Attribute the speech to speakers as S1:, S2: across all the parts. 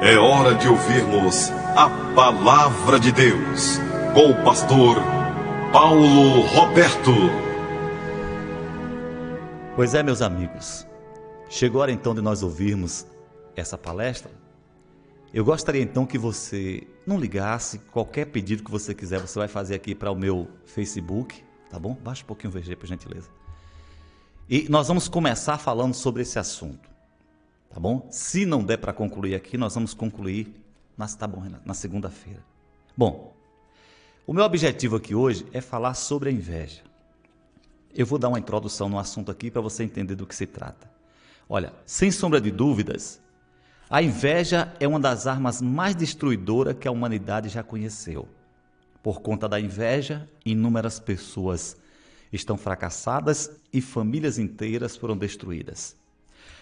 S1: É hora de ouvirmos a Palavra de Deus com o pastor Paulo Roberto.
S2: Pois é, meus amigos, chegou a hora então de nós ouvirmos essa palestra. Eu gostaria então que você não ligasse, qualquer pedido que você quiser, você vai fazer aqui para o meu Facebook, tá bom? Baixa um pouquinho o VG, por gentileza. E nós vamos começar falando sobre esse assunto, tá bom? Se não der para concluir aqui, nós vamos concluir na segunda-feira. Bom, o meu objetivo aqui hoje é falar sobre a inveja. Eu vou dar uma introdução no assunto aqui para você entender do que se trata. Olha, sem sombra de dúvidas, a inveja é uma das armas mais destruidoras que a humanidade já conheceu. Por conta da inveja, inúmeras pessoas estão fracassadas e famílias inteiras foram destruídas.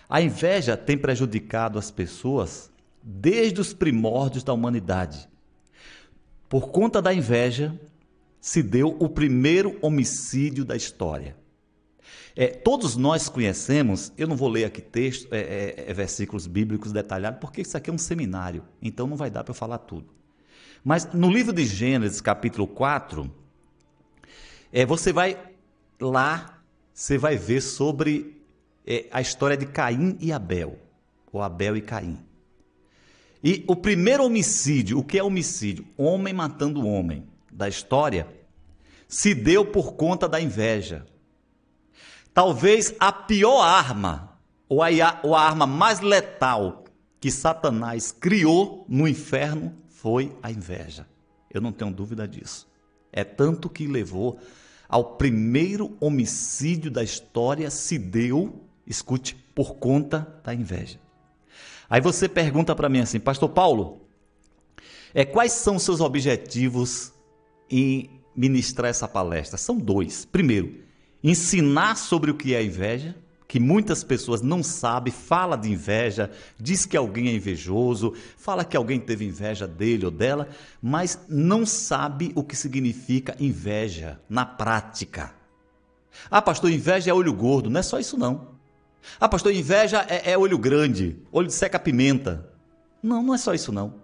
S2: A inveja tem prejudicado as pessoas desde os primórdios da humanidade. Por conta da inveja, se deu o primeiro homicídio da história. Todos nós conhecemos, eu não vou ler aqui texto, versículos bíblicos detalhados, porque isso aqui é um seminário, então não vai dar para eu falar tudo. Mas no livro de Gênesis, capítulo 4, você vai lá, você vai ver sobre a história de Caim e Abel, ou Abel e Caim. E o primeiro homicídio, o que é homicídio? Homem matando homem, da história, se deu por conta da inveja. Talvez a pior arma, ou a arma mais letal que Satanás criou no inferno foi a inveja. Eu não tenho dúvida disso. É tanto que levou ao primeiro homicídio da história, se deu, escute, por conta da inveja. Aí você pergunta para mim assim, pastor Paulo, quais são os seus objetivos em ministrar essa palestra? São dois. Primeiro, ensinar sobre o que é inveja, que muitas pessoas não sabem, fala de inveja, diz que alguém é invejoso, fala que alguém teve inveja dele ou dela, mas não sabe o que significa inveja na prática. Ah, pastor, inveja é olho gordo, não é só isso não. Ah, pastor, inveja é olho grande, olho de seca-pimenta. Não, não é só isso não.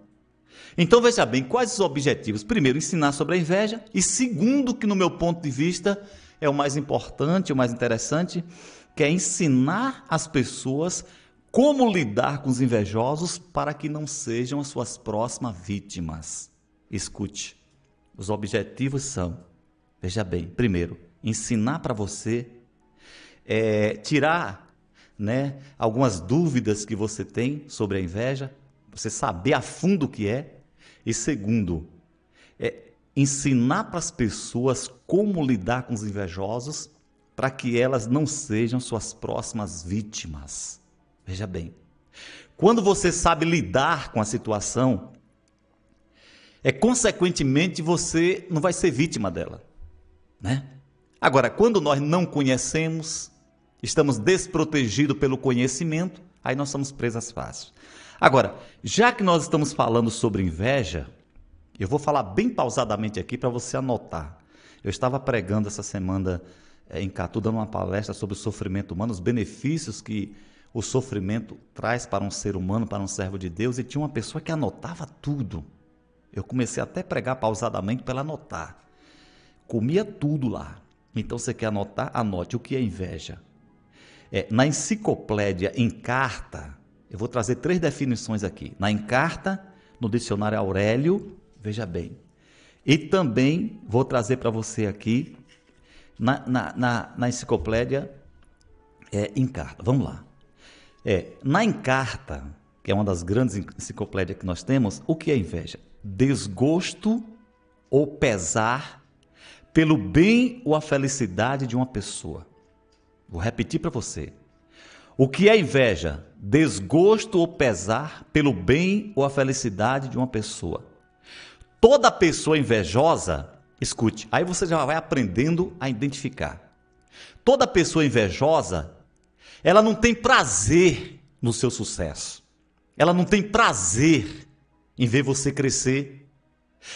S2: Então veja bem, quais os objetivos? Primeiro, ensinar sobre a inveja, e segundo, que no meu ponto de vista é o mais importante, o mais interessante, que é ensinar as pessoas como lidar com os invejosos para que não sejam as suas próximas vítimas. Escute, os objetivos são, veja bem, primeiro, ensinar para você, tirar algumas dúvidas que você tem sobre a inveja, você saber a fundo o que é, e segundo, ensinar para as pessoas como lidar com os invejosos para que elas não sejam suas próximas vítimas. Veja bem, quando você sabe lidar com a situação, consequentemente você não vai ser vítima dela, né? Agora, quando nós não conhecemos, estamos desprotegidos pelo conhecimento, aí nós somos presas fáceis. Agora, já que nós estamos falando sobre inveja, eu vou falar bem pausadamente aqui para você anotar. Eu estava pregando essa semana em Catu, dando uma palestra sobre o sofrimento humano, os benefícios que o sofrimento traz para um ser humano, para um servo de Deus, e tinha uma pessoa que anotava tudo. Eu comecei até a pregar pausadamente para ela anotar. Comia tudo lá. Então você quer anotar? Anote. O que é inveja? Na enciclopédia Encarta, eu vou trazer 3 definições aqui. Na Encarta, no dicionário Aurélio, veja bem. E também vou trazer para você aqui na enciclopédia Encarta. Vamos lá. Na Encarta, que é uma das grandes enciclopédias que nós temos, o que é inveja? Desgosto ou pesar pelo bem ou a felicidade de uma pessoa. Vou repetir para você. O que é inveja? Desgosto ou pesar pelo bem ou a felicidade de uma pessoa. Toda pessoa invejosa, escute, aí você já vai aprendendo a identificar. Toda pessoa invejosa, ela não tem prazer no seu sucesso. Ela não tem prazer em ver você crescer.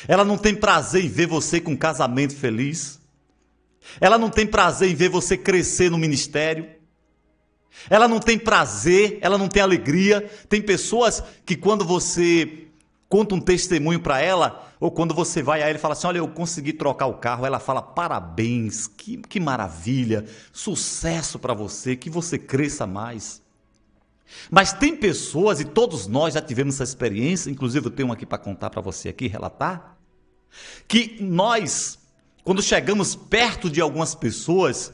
S2: Ela não tem prazer em ver você com um casamento feliz. Ela não tem prazer em ver você crescer no ministério. ela não tem prazer, ela não tem alegria. Tem pessoas que quando você conta um testemunho para ela, ou quando você vai a ela e fala assim, olha, eu consegui trocar o carro, ela fala, parabéns, que maravilha, sucesso para você, que você cresça mais. Mas tem pessoas, e todos nós já tivemos essa experiência, inclusive eu tenho uma aqui para contar para você aqui, relatar, que nós, quando chegamos perto de algumas pessoas,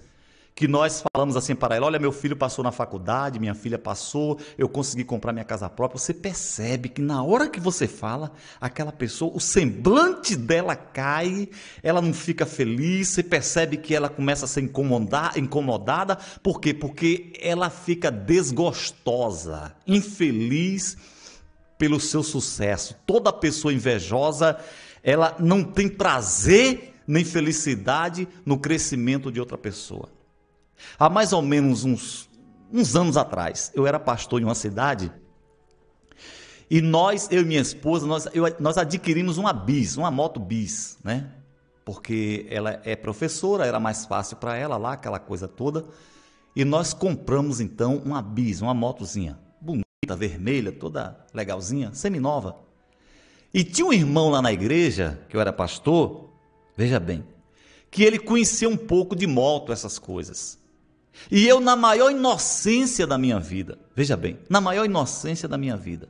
S2: que nós falamos assim para ela, olha, meu filho passou na faculdade, minha filha passou, eu consegui comprar minha casa própria, você percebe que na hora que você fala, aquela pessoa, o semblante dela cai, ela não fica feliz, você percebe que ela começa a ser incomodada, por quê? Porque ela fica desgostosa, infeliz pelo seu sucesso. Toda pessoa invejosa, ela não tem prazer nem felicidade no crescimento de outra pessoa. Há mais ou menos uns anos atrás, eu era pastor em uma cidade e eu e minha esposa, nós adquirimos uma moto bis, né? Porque ela é professora, era mais fácil para ela lá, aquela coisa toda. E nós compramos então uma bis, uma motozinha, bonita, vermelha, toda legalzinha, seminova. E tinha um irmão lá na igreja, que eu era pastor, veja bem, que ele conhecia um pouco de moto, essas coisas. E eu, na maior inocência da minha vida, veja bem, na maior inocência da minha vida,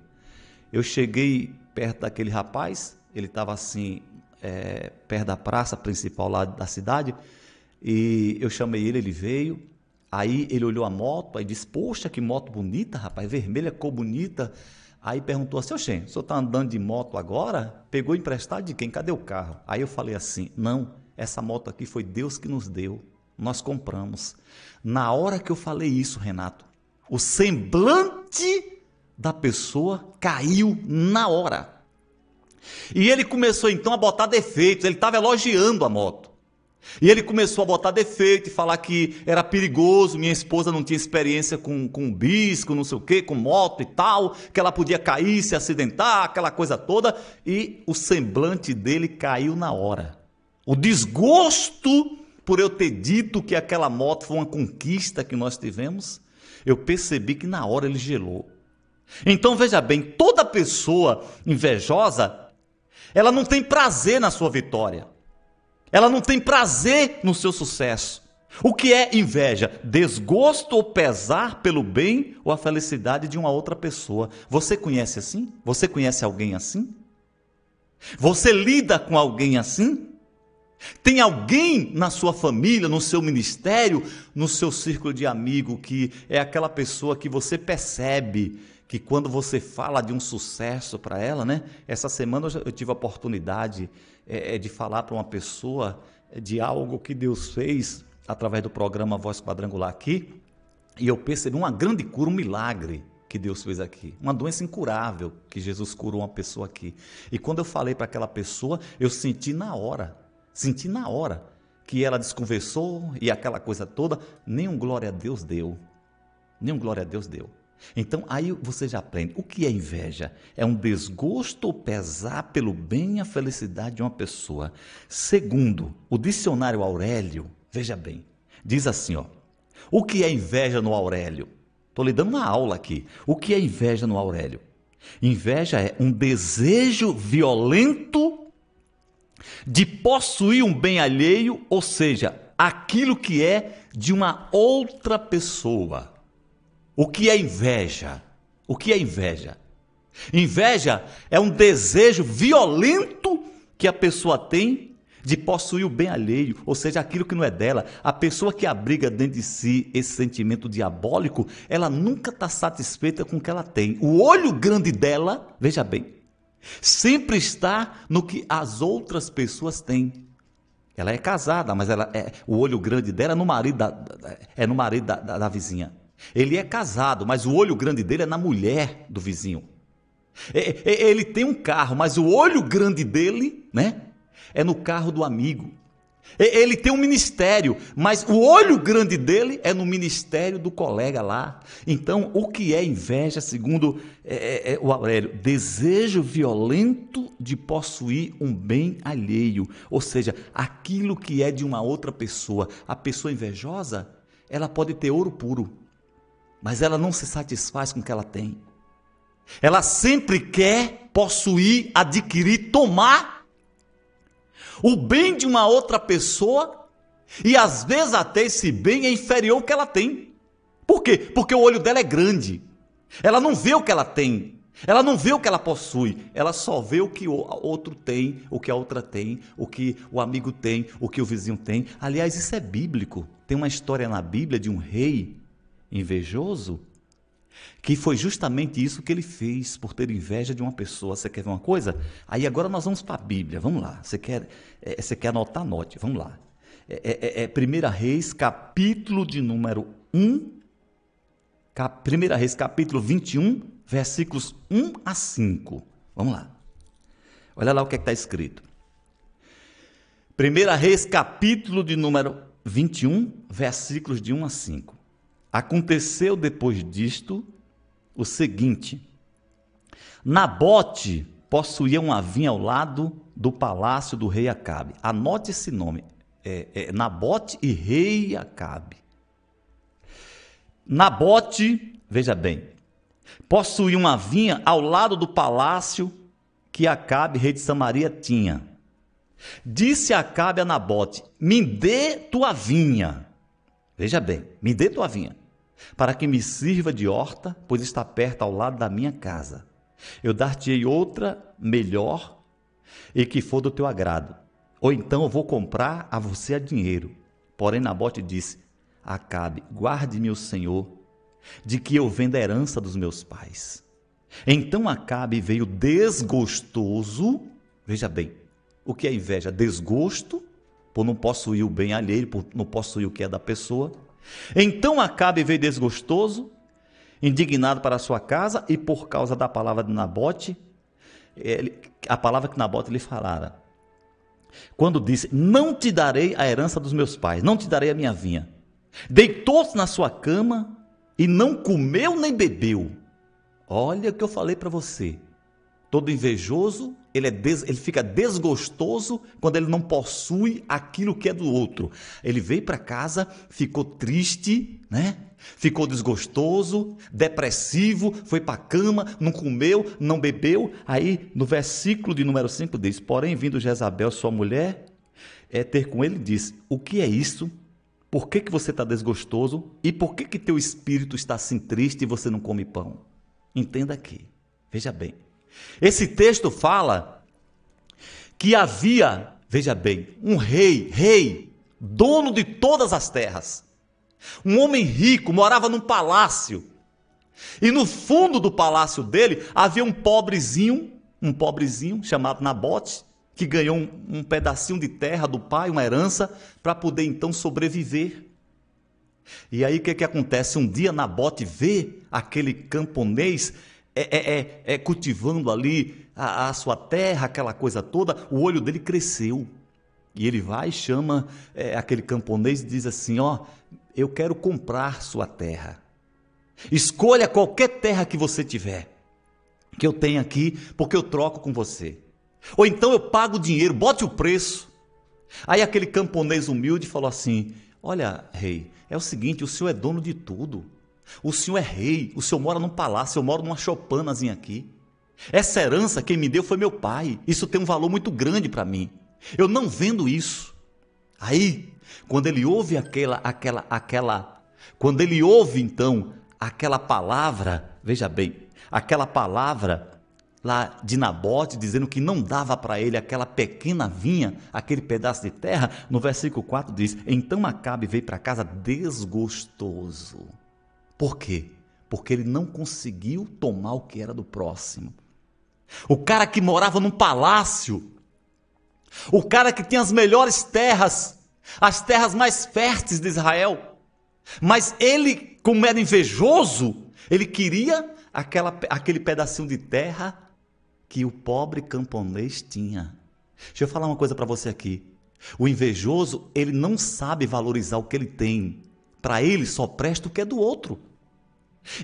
S2: eu cheguei perto daquele rapaz, ele estava assim, perto da praça principal lá da cidade, e eu chamei ele, ele veio, aí ele olhou a moto, aí disse, poxa, que moto bonita, rapaz, vermelha, cor bonita. Aí perguntou assim, oxê, o senhor está andando de moto agora? Pegou emprestado de quem? Cadê o carro? Aí eu falei assim, não, essa moto aqui foi Deus que nos deu, nós compramos. Na hora que eu falei isso, Renato, o semblante da pessoa caiu na hora. E ele começou então a botar defeitos, ele estava elogiando a moto. E ele começou a botar defeito e falar que era perigoso, minha esposa não tinha experiência com bis, com não sei o quê, com moto e tal, que ela podia cair, se acidentar, aquela coisa toda, e o semblante dele caiu na hora. O desgosto por eu ter dito que aquela moto foi uma conquista que nós tivemos, eu percebi que na hora ele gelou. Então veja bem, toda pessoa invejosa, ela não tem prazer na sua vitória. Ela não tem prazer no seu sucesso. O que é inveja? Desgosto ou pesar pelo bem ou a felicidade de uma outra pessoa. Você conhece assim? Você conhece alguém assim? Você lida com alguém assim? Tem alguém na sua família, no seu ministério, no seu círculo de amigo que é aquela pessoa que você percebe que quando você fala de um sucesso para ela, né? Essa semana eu tive a oportunidade de falar para uma pessoa de algo que Deus fez através do programa Voz Quadrangular aqui, e eu percebi uma grande cura, um milagre que Deus fez aqui, uma doença incurável que Jesus curou uma pessoa aqui. E quando eu falei para aquela pessoa, eu senti na hora que ela desconversou e aquela coisa toda, nem um glória a Deus deu, nem um glória a Deus deu. Então, aí você já aprende. O que é inveja? É um desgosto ou pesar pelo bem e a felicidade de uma pessoa. Segundo, o dicionário Aurélio, veja bem, diz assim, ó, o que é inveja no Aurélio? Estou lhe dando uma aula aqui. O que é inveja no Aurélio? Inveja é um desejo violento de possuir um bem alheio, ou seja, aquilo que é de uma outra pessoa. O que é inveja? O que é inveja? Inveja é um desejo violento que a pessoa tem de possuir o bem alheio, ou seja, aquilo que não é dela. A pessoa que abriga dentro de si esse sentimento diabólico, ela nunca está satisfeita com o que ela tem. O olho grande dela, veja bem, sempre está no que as outras pessoas têm. Ela é casada, mas o olho grande dela é no marido da vizinha. Ele é casado, mas o olho grande dele é na mulher do vizinho. Ele tem um carro, mas o olho grande dele, né, é no carro do amigo. Ele tem um ministério, mas o olho grande dele é no ministério do colega lá. Então, o que é inveja, segundo o Aurélio? Desejo violento de possuir um bem alheio, ou seja, aquilo que é de uma outra pessoa. A pessoa invejosa, ela pode ter ouro puro. mas ela não se satisfaz com o que ela tem. Ela sempre quer possuir, adquirir, tomar o bem de uma outra pessoa, e às vezes até esse bem é inferior ao que ela tem. Por quê? Porque o olho dela é grande. Ela não vê o que ela tem. Ela não vê o que ela possui. Ela só vê o que o outro tem, o que a outra tem, o que o amigo tem, o que o vizinho tem. Aliás, isso é bíblico. Tem uma história na Bíblia de um rei invejoso, que foi justamente isso que ele fez, por ter inveja de uma pessoa. Você quer ver uma coisa? Aí agora nós vamos para a Bíblia, vamos lá. Você quer anotar, anote, vamos lá. 1 Reis, capítulo de número 1, 1 Reis, capítulo 21, versículos 1 a 5. Vamos lá. Olha lá o que está escrito. 1 Reis, capítulo de número 21, versículos de 1 a 5. Aconteceu depois disto o seguinte: Nabote possuía uma vinha ao lado do palácio do rei Acabe. Anote esse nome, Nabote e rei Acabe. Nabote, veja bem, possuía uma vinha ao lado do palácio que Acabe, rei de Samaria, tinha. Disse Acabe a Nabote: me dê tua vinha. Veja bem, me dê tua vinha, para que me sirva de horta, pois está perto ao lado da minha casa. Eu dar-te-ei outra melhor e que for do teu agrado. Ou então eu vou comprar a você a dinheiro. Porém Nabote disse: Acabe, guarde-me o Senhor, de que eu venda a herança dos meus pais. Então Acabe veio desgostoso. Veja bem, o que é inveja? Desgosto, por não possuir o bem alheio, por não possuir o que é da pessoa. Então Acabe veio desgostoso, indignado para a sua casa, e por causa da palavra de Nabote, a palavra que Nabote lhe falara, quando disse: não te darei a herança dos meus pais, não te darei a minha vinha. Deitou-se na sua cama e não comeu nem bebeu. Olha o que eu falei para você. Todo invejoso, ele fica desgostoso quando ele não possui aquilo que é do outro. Ele veio para casa, ficou triste, né? Ficou desgostoso, depressivo, foi para a cama, não comeu, não bebeu. Aí no versículo de número 5 diz: porém vindo Jezabel, sua mulher, ter com ele, disse: o que é isso? Por que você está desgostoso? E por que teu espírito está assim triste e você não come pão? Entenda aqui, veja bem. Esse texto fala que havia, veja bem, um rei, dono de todas as terras. Um homem rico, morava num palácio. E no fundo do palácio dele havia um pobrezinho chamado Nabote, que ganhou um pedacinho de terra do pai, uma herança, para poder então sobreviver. E aí o que acontece? Um dia Nabote vê aquele camponês cultivando ali a sua terra, aquela coisa toda. O olho dele cresceu. E ele vai e chama aquele camponês e diz assim: ó, eu quero comprar sua terra. Escolha qualquer terra que você tiver, que eu tenho aqui, porque eu troco com você. Ou então eu pago dinheiro, bote o preço. Aí aquele camponês humilde falou assim: olha, rei, é o seguinte, o senhor é dono de tudo. O senhor é rei, o senhor mora num palácio, eu moro numa choupanazinha aqui. Essa herança quem me deu foi meu pai. Isso tem um valor muito grande para mim. Eu não vendo isso. Aí, quando ele ouve quando ele ouve então aquela palavra, veja bem, aquela palavra lá de Nabote, dizendo que não dava para ele aquela pequena vinha, aquele pedaço de terra, no versículo 4 diz: então Acabe veio para casa desgostoso. Por quê? Porque ele não conseguiu tomar o que era do próximo. O cara que morava num palácio, o cara que tinha as melhores terras, as terras mais férteis de Israel, mas ele, como era invejoso, ele queria aquele pedacinho de terra que o pobre camponês tinha. Deixa eu falar uma coisa para você aqui. O invejoso, ele não sabe valorizar o que ele tem. Para ele só presta o que é do outro.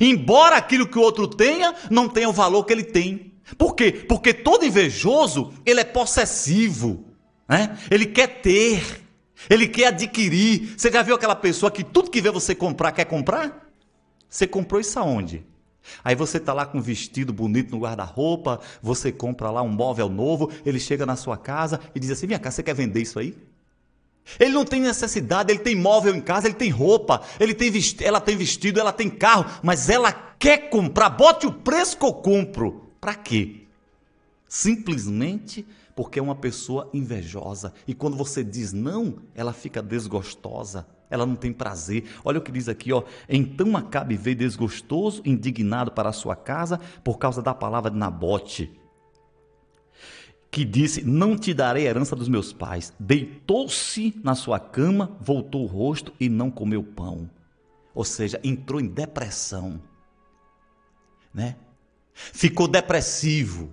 S2: Embora aquilo que o outro tenha, não tenha o valor que ele tem. Por quê? Porque todo invejoso, ele é possessivo, né? Ele quer ter, ele quer adquirir. Você já viu aquela pessoa que tudo que vê você comprar, quer comprar? Você comprou isso aonde? Aí você está lá com um vestido bonito no guarda-roupa, você compra lá um móvel novo, ele chega na sua casa e diz assim, minha casa, você quer vender isso aí? Ele não tem necessidade, ele tem móvel em casa, ele tem roupa, ela tem vestido, ela tem carro, mas ela quer comprar, bote o preço que eu compro. Para quê? Simplesmente porque é uma pessoa invejosa. E quando você diz não, ela fica desgostosa, ela não tem prazer. Olha o que diz aqui, ó. Então Acabe veio desgostoso, indignado para a sua casa por causa da palavra de Nabote, que disse, não te darei a herança dos meus pais. Deitou-se na sua cama, voltou o rosto e não comeu pão. Ou seja, entrou em depressão, né? Ficou depressivo,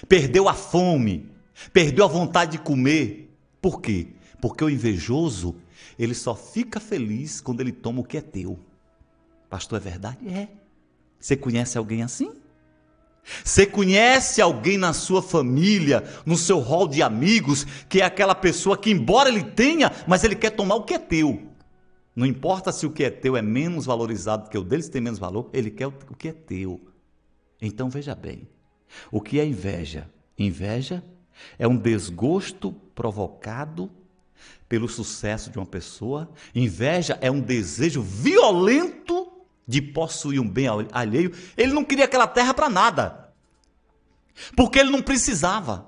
S2: perdeu a fome, perdeu a vontade de comer. Por quê? Porque o invejoso, ele só fica feliz quando ele toma o que é teu. Pastor, é verdade? É. Você conhece alguém assim? Você conhece alguém na sua família, no seu rol de amigos, que é aquela pessoa que, embora ele tenha, mas ele quer tomar o que é teu. Não importa se o que é teu é menos valorizado que o dele, se tem menos valor, ele quer o que é teu. Então veja bem, o que é inveja? Inveja é um desgosto provocado pelo sucesso de uma pessoa. Inveja é um desejo violento de possuir um bem alheio. Ele não queria aquela terra para nada, porque ele não precisava,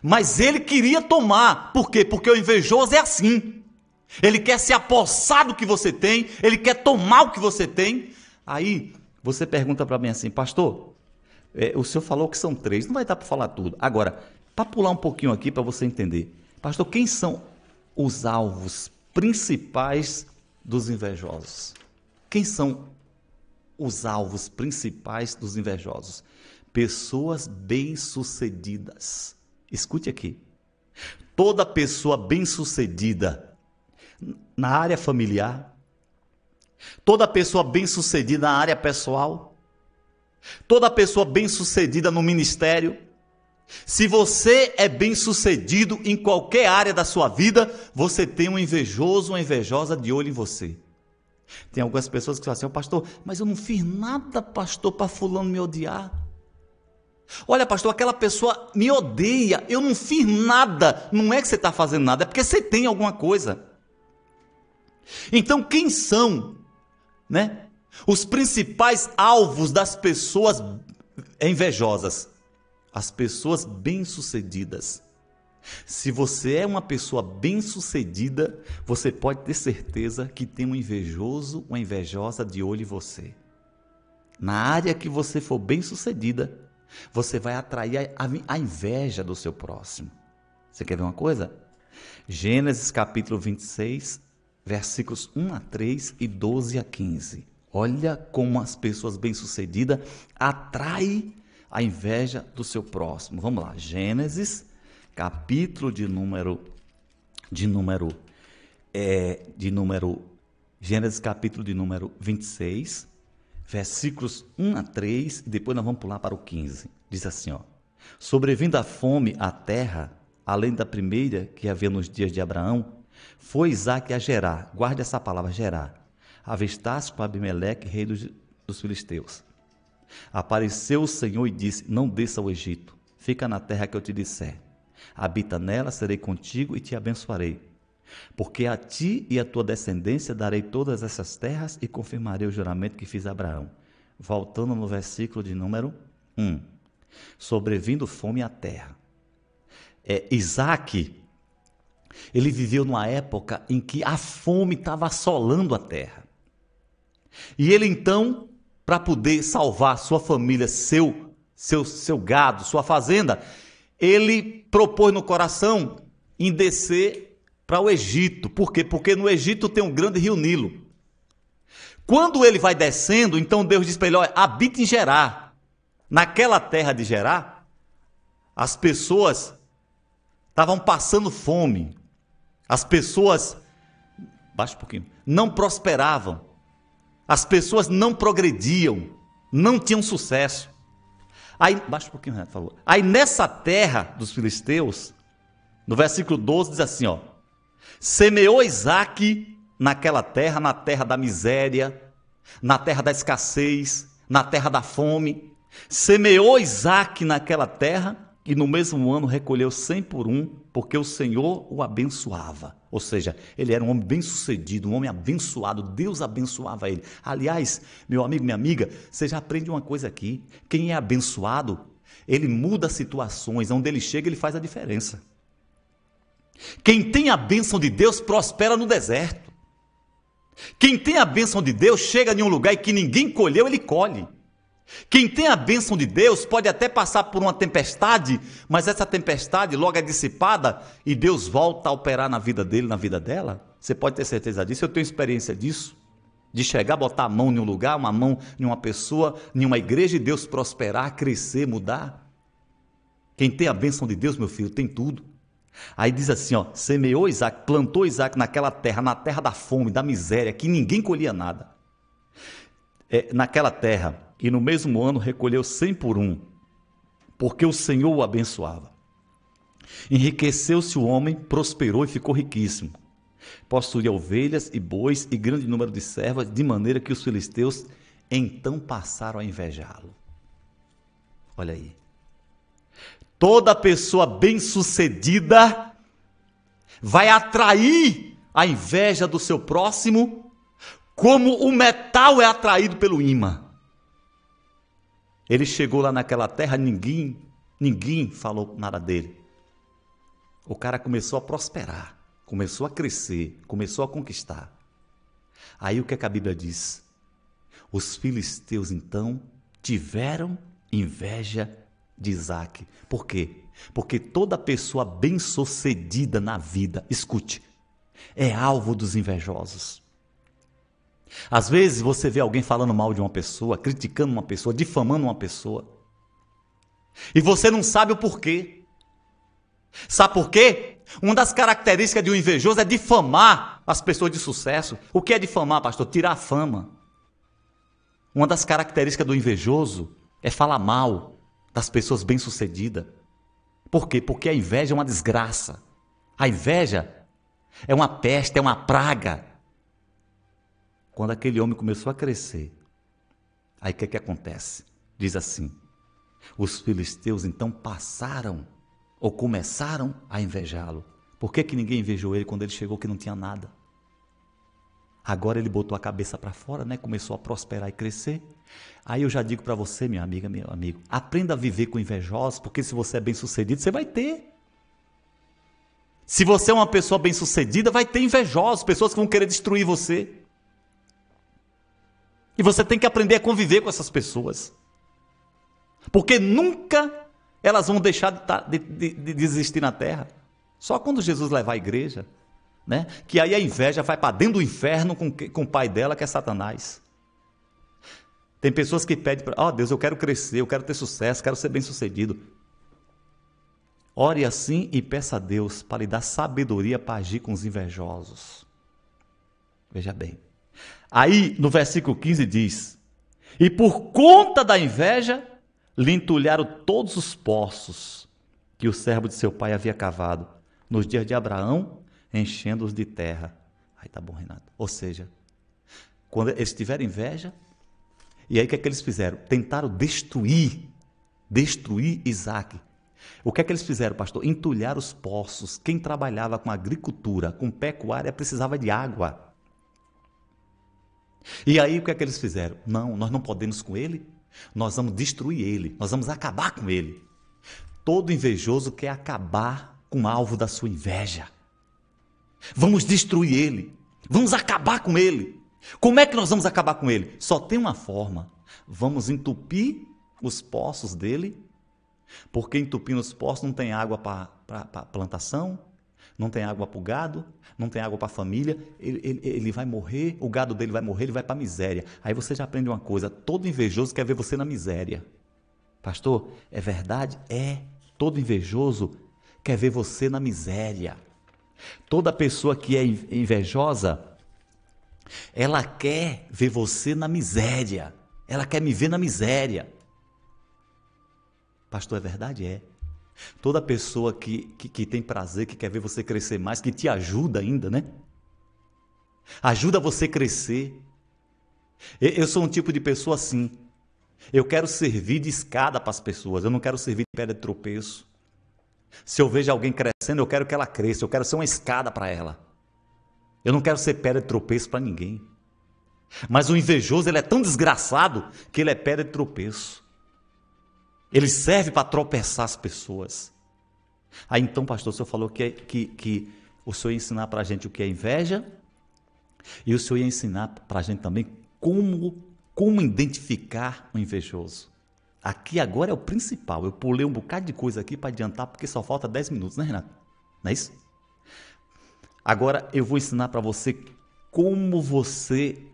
S2: mas ele queria tomar. Por quê? Porque o invejoso é assim, ele quer se apossar do que você tem, ele quer tomar o que você tem. Aí você pergunta para mim assim, pastor, o senhor falou que são 3, não vai dar para falar tudo. Agora, para pular um pouquinho aqui para você entender, pastor, quem são os alvos principais dos invejosos? Quem são os alvos principais dos invejosos? Pessoas bem-sucedidas. Escute aqui. Toda pessoa bem-sucedida na área familiar, toda pessoa bem-sucedida na área pessoal, toda pessoa bem-sucedida no ministério. Se você é bem-sucedido em qualquer área da sua vida, você tem um invejoso, uma invejosa de olho em você. Tem algumas pessoas que falam assim, pastor, mas eu não fiz nada, pastor, para fulano me odiar. Olha, pastor, aquela pessoa me odeia, eu não fiz nada. Não é que você está fazendo nada, é porque você tem alguma coisa. Então, quem são, né, os principais alvos das pessoas invejosas? As pessoas bem-sucedidas. Se você é uma pessoa bem-sucedida, você pode ter certeza que tem um invejoso, uma invejosa de olho em você. Na área que você for bem-sucedida, você vai atrair a inveja do seu próximo. Você quer ver uma coisa? Gênesis capítulo 26, versículos 1 a 3 e 12 a 15. Olha como as pessoas bem-sucedidas atraem a inveja do seu próximo. Vamos lá, Gênesis capítulo Gênesis capítulo de número 26, versículos 1 a 3, e depois nós vamos pular para o 15. Diz assim, ó: sobrevindo a fome à terra, além da primeira que havia nos dias de Abraão, foi Isaque a Gerar. Guarde essa palavra, Gerar. Avistasse com Abimeleque, rei dos filisteus. Apareceu o Senhor e disse, não desça ao Egito, fica na terra que eu te disser. Habita nela, serei contigo e te abençoarei. Porque a ti e a tua descendência darei todas essas terras e confirmarei o juramento que fiz a Abraão. Voltando no versículo de número 1. Sobrevindo fome à terra. Isaque, ele viveu numa época em que a fome estava assolando a terra. E ele então, para poder salvar sua família, seu gado, sua fazenda, ele propôs no coração em descer para o Egito. Por quê? Porque no Egito tem um grande rio Nilo. Quando ele vai descendo, então Deus diz para ele, olha, habita em Gerar. Naquela terra de Gerar, as pessoas estavam passando fome. As pessoas, baixa um pouquinho, não prosperavam. As pessoas não progrediam, não tinham sucesso. Aí, baixa um pouquinho, Renato, por favor. Aí nessa terra dos filisteus, no versículo 12 diz assim, ó: semeou Isaque naquela terra, na terra da miséria, na terra da escassez, na terra da fome. Semeou Isaac naquela terra e no mesmo ano recolheu 100 por um, porque o Senhor o abençoava. Ou seja, ele era um homem bem-sucedido, um homem abençoado, Deus abençoava ele. Aliás, meu amigo, minha amiga, você já aprende uma coisa aqui: quem é abençoado, ele muda situações, onde ele chega ele faz a diferença. Quem tem a bênção de Deus prospera no deserto. Quem tem a bênção de Deus chega em um lugar que ninguém colheu, ele colhe. Quem tem a bênção de Deus pode até passar por uma tempestade, mas essa tempestade logo é dissipada e Deus volta a operar na vida dele, na vida dela. Você pode ter certeza disso, eu tenho experiência disso. De chegar, botar a mão em um lugar, uma mão em uma pessoa, em uma igreja e Deus prosperar, crescer, mudar. Quem tem a bênção de Deus, meu filho, tem tudo. Aí diz assim, ó, semeou Isaac, plantou Isaac naquela terra, na terra da fome, da miséria, que ninguém colhia nada. Naquela terra, e no mesmo ano recolheu 100 por um, porque o Senhor o abençoava. Enriqueceu-se o homem, prosperou e ficou riquíssimo. Possuía ovelhas e bois e grande número de servas, de maneira que os filisteus então passaram a invejá-lo. Olha aí. Toda pessoa bem-sucedida vai atrair a inveja do seu próximo, como o metal é atraído pelo ímã. Ele chegou lá naquela terra, ninguém falou nada dele. O cara começou a prosperar, começou a crescer, começou a conquistar. Aí o que é que a Bíblia diz? Os filisteus então tiveram inveja de Isaac. Por quê? Porque toda pessoa bem-sucedida na vida, escute, é alvo dos invejosos. Às vezes você vê alguém falando mal de uma pessoa, criticando uma pessoa, difamando uma pessoa, e você não sabe o porquê. Sabe por quê? Uma das características de um invejoso é difamar as pessoas de sucesso. O que é difamar, pastor? Tirar a fama. Uma das características do invejoso é falar mal das pessoas bem-sucedidas. Por quê? Porque a inveja é uma desgraça. A inveja é uma peste, é uma praga. Quando aquele homem começou a crescer, aí o que acontece? Diz assim, os filisteus então passaram ou começaram a invejá-lo. Por que ninguém invejou ele quando ele chegou que não tinha nada? Agora ele botou a cabeça para fora, né? Começou a prosperar e crescer. Aí eu já digo para você, minha amiga, meu amigo, aprenda a viver com invejosos, porque se você é bem-sucedido, você vai ter. Se você é uma pessoa bem-sucedida, vai ter invejosos, pessoas que vão querer destruir você. E você tem que aprender a conviver com essas pessoas. Porque nunca elas vão deixar de existir na terra. Só quando Jesus levar a igreja, né? Que aí a inveja vai para dentro do inferno com o pai dela, que é Satanás. Tem pessoas que pedem para, Deus, eu quero crescer, eu quero ter sucesso, quero ser bem-sucedido. Ore assim e peça a Deus para lhe dar sabedoria para agir com os invejosos. Veja bem. Aí, no versículo 15 diz, e por conta da inveja, lhe entulharam todos os poços que o servo de seu pai havia cavado, nos dias de Abraão, enchendo-os de terra. Aí tá bom, Renato. Ou seja, quando eles tiveram inveja, e aí o que é que eles fizeram? Tentaram destruir Isaac. O que é que eles fizeram, pastor? Entulhar os poços. Quem trabalhava com agricultura, com pecuária, precisava de água. E aí o que é que eles fizeram? Não, nós não podemos com ele, nós vamos destruir ele, nós vamos acabar com ele. Todo invejoso quer acabar com o alvo da sua inveja. Vamos destruir ele, vamos acabar com ele. Como é que nós vamos acabar com ele? Só tem uma forma, vamos entupir os poços dele, porque entupindo os poços não tem água para plantação, não tem água para o gado, não tem água para a família, ele vai morrer, o gado dele vai morrer, ele vai para a miséria. Aí você já aprende uma coisa, todo invejoso quer ver você na miséria. Pastor, é verdade? É. Todo invejoso quer ver você na miséria. Toda pessoa que é invejosa, ela quer ver você na miséria. Ela quer me ver na miséria. Pastor, é verdade? É. Toda pessoa que tem prazer, que quer ver você crescer mais, que te ajuda ainda, né? Ajuda você a crescer. Eu sou um tipo de pessoa assim. Eu quero servir de escada para as pessoas, eu não quero servir de pedra de tropeço. Se eu vejo alguém crescendo, eu quero que ela cresça, eu quero ser uma escada para ela. Eu não quero ser pedra de tropeço para ninguém. Mas o invejoso, ele é tão desgraçado que ele é pedra de tropeço. Ele serve para tropeçar as pessoas. Aí então, pastor, o senhor falou que o senhor ia ensinar para a gente o que é inveja e o senhor ia ensinar para a gente também como identificar o invejoso. Aqui agora é o principal. Eu pulei um bocado de coisa aqui para adiantar, porque só falta 10 minutos, né, Renato? Não é isso? Agora eu vou ensinar para você como você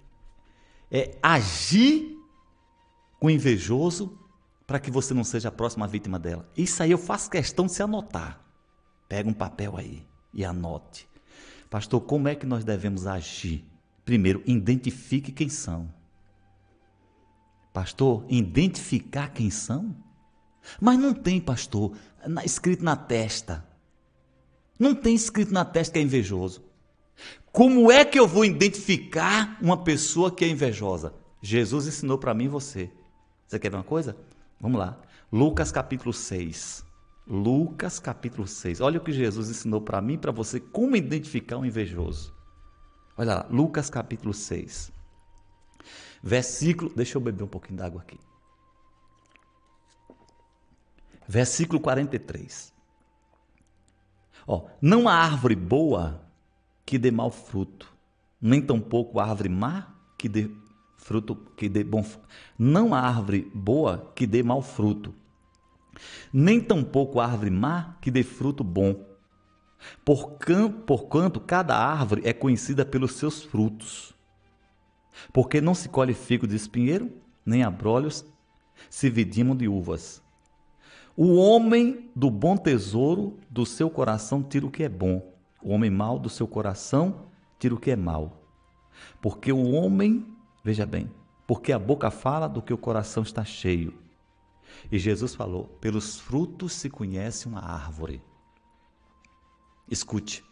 S2: agir com o invejoso para que você não seja a próxima vítima dela. Isso aí eu faço questão de se anotar. Pega um papel aí e anote. Pastor, como é que nós devemos agir? Primeiro, identifique quem são. Pastor, identificar quem são? Mas não tem, pastor, escrito na testa. Não tem escrito na testa que é invejoso. Como é que eu vou identificar uma pessoa que é invejosa? Jesus ensinou para mim e você. Você quer ver uma coisa? Vamos lá. Lucas capítulo 6. Lucas capítulo 6. Olha o que Jesus ensinou para mim e para você, como identificar um invejoso. Olha lá, Lucas capítulo 6. Versículo, deixa eu beber um pouquinho d'água aqui. Versículo 43. Não há árvore boa que dê mau fruto, nem tampouco árvore má que dê fruto, que dê bom fruto. Não há árvore boa que dê mau fruto, nem tampouco árvore má que dê fruto bom. Porquanto cada árvore é conhecida pelos seus frutos. Porque não se colhe figo de espinheiro, nem abrolhos se vidimam de uvas. O homem do bom tesouro do seu coração tira o que é bom. O homem mau do seu coração tira o que é mau. Porque o homem, veja bem, porque a boca fala do que o coração está cheio. E Jesus falou, pelos frutos se conhece uma árvore. Escute.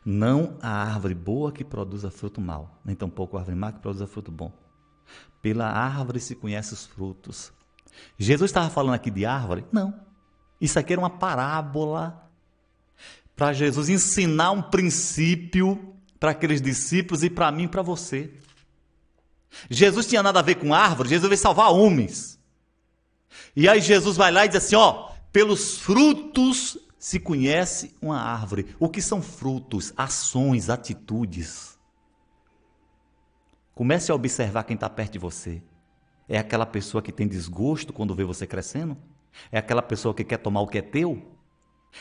S2: Não há árvore boa que produza fruto mau, nem tampouco árvore má que produza fruto bom. Pela árvore se conhece os frutos. Jesus estava falando aqui de árvore? Não. Isso aqui era uma parábola para Jesus ensinar um princípio para aqueles discípulos e para mim e para você. Jesus tinha nada a ver com árvore, Jesus veio salvar homens. E aí Jesus vai lá e diz assim, pelos frutos se conhece uma árvore. O que são frutos? Ações, atitudes. Comece a observar quem está perto de você. É aquela pessoa que tem desgosto quando vê você crescendo? É aquela pessoa que quer tomar o que é teu?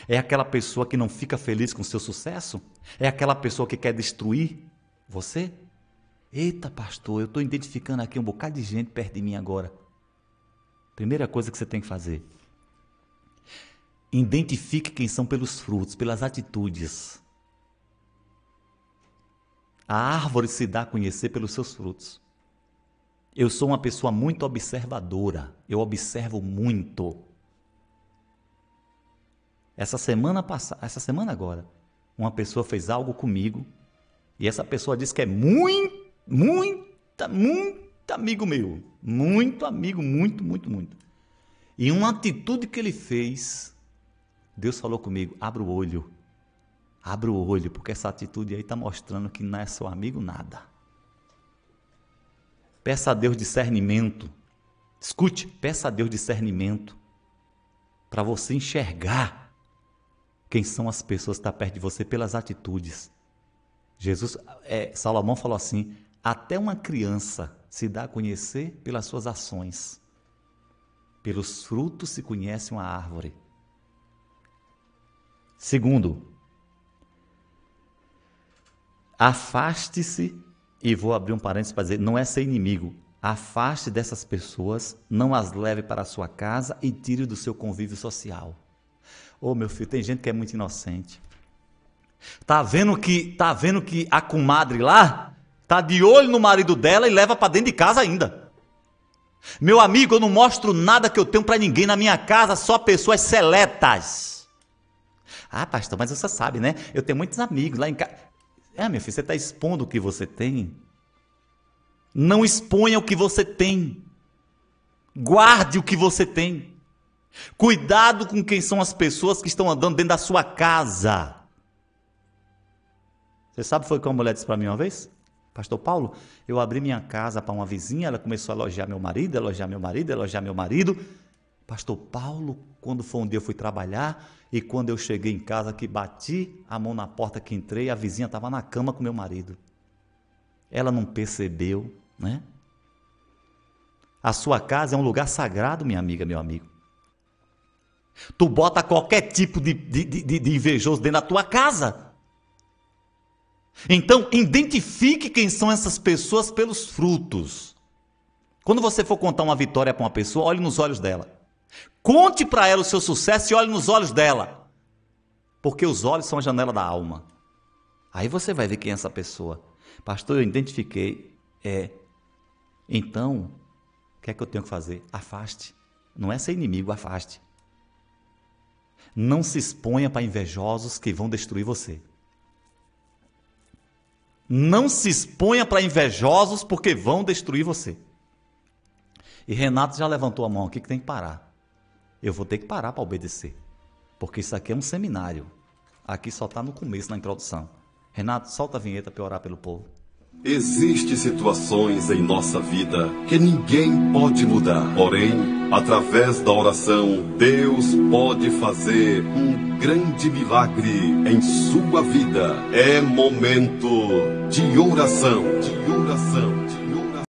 S2: É aquela pessoa que não fica feliz com o seu sucesso? É aquela pessoa que quer destruir você? Eita, pastor, eu estou identificando aqui um bocado de gente perto de mim agora. Primeira coisa que você tem que fazer. Identifique quem são pelos frutos, pelas atitudes. A árvore se dá a conhecer pelos seus frutos. Eu sou uma pessoa muito observadora. Eu observo muito. Essa semana agora, uma pessoa fez algo comigo e essa pessoa disse que é muito amigo meu. Muito amigo, muito. E uma atitude que ele fez, Deus falou comigo, abra o olho, porque essa atitude aí está mostrando que não é seu amigo nada. Peça a Deus discernimento. Escute, peça a Deus discernimento para você enxergar quem são as pessoas que estão perto de você pelas atitudes. Salomão falou assim, até uma criança se dá a conhecer pelas suas ações. Pelos frutos se conhece uma árvore. Segundo, afaste-se, e vou abrir um parênteses para dizer, não é ser inimigo. Afaste dessas pessoas, não as leve para a sua casa e tire do seu convívio social. Meu filho, tem gente que é muito inocente. Tá vendo que a comadre lá tá de olho no marido dela e leva para dentro de casa ainda. Meu amigo, eu não mostro nada que eu tenho para ninguém na minha casa, só pessoas seletas. Pastor, mas você sabe, né? Eu tenho muitos amigos lá em casa. Meu filho, você está expondo o que você tem? Não exponha o que você tem. Guarde o que você tem. Cuidado com quem são as pessoas que estão andando dentro da sua casa. Você sabe foi o que uma mulher disse para mim uma vez? Pastor Paulo, eu abri minha casa para uma vizinha, ela começou a elogiar meu marido, elogiar meu marido, elogiar meu marido. Pastor Paulo, quando foi um dia eu fui trabalhar e quando eu cheguei em casa que bati a mão na porta que entrei, a vizinha estava na cama com meu marido. Ela não percebeu, né? A sua casa é um lugar sagrado, minha amiga, meu amigo. Tu bota qualquer tipo de invejoso dentro da tua casa. Então, identifique quem são essas pessoas pelos frutos. Quando você for contar uma vitória para uma pessoa, olhe nos olhos dela. Conte para ela o seu sucesso e olhe nos olhos dela. Porque os olhos são a janela da alma. Aí você vai ver quem é essa pessoa. Pastor, eu identifiquei. Então, o que é que eu tenho que fazer? Afaste. Não é ser inimigo, afaste. Não se exponha para invejosos que vão destruir você. Não se exponha para invejosos porque vão destruir você. E Renato já levantou a mão aqui que tem que parar. Eu vou ter que parar para obedecer. Porque isso aqui é um seminário. Aqui só está no começo, na introdução. Renato, solta a vinheta para eu orar pelo povo.
S1: Existem situações em nossa vida que ninguém pode mudar. Porém, através da oração, Deus pode fazer um grande milagre em sua vida. É momento de oração.